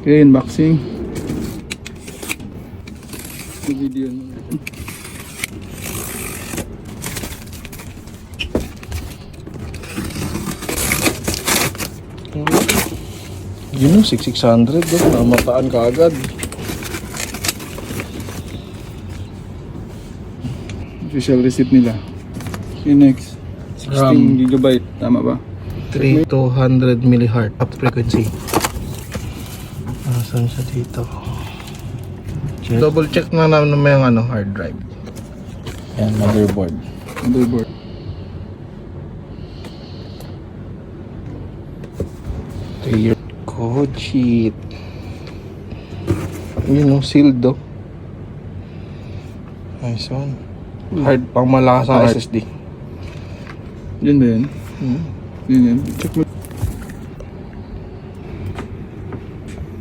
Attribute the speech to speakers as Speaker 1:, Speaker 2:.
Speaker 1: Okay, unboxing. Video na.
Speaker 2: Yun o, 6,600 doon. Namataan ka agad.
Speaker 1: Official receipt nila. Okay, next. 16 gigabyte. Tama ba?
Speaker 2: 200 millihertz up frequency. Saan siya dito? Double check na namin yung ano, hard drive. Yan, motherboard.
Speaker 1: Motherboard.
Speaker 2: Clear code sheet. Yun o, sealed do. Nice one. Hard, pang malakas ang SSD.
Speaker 1: Yun ba yun? Yun yun. Check mo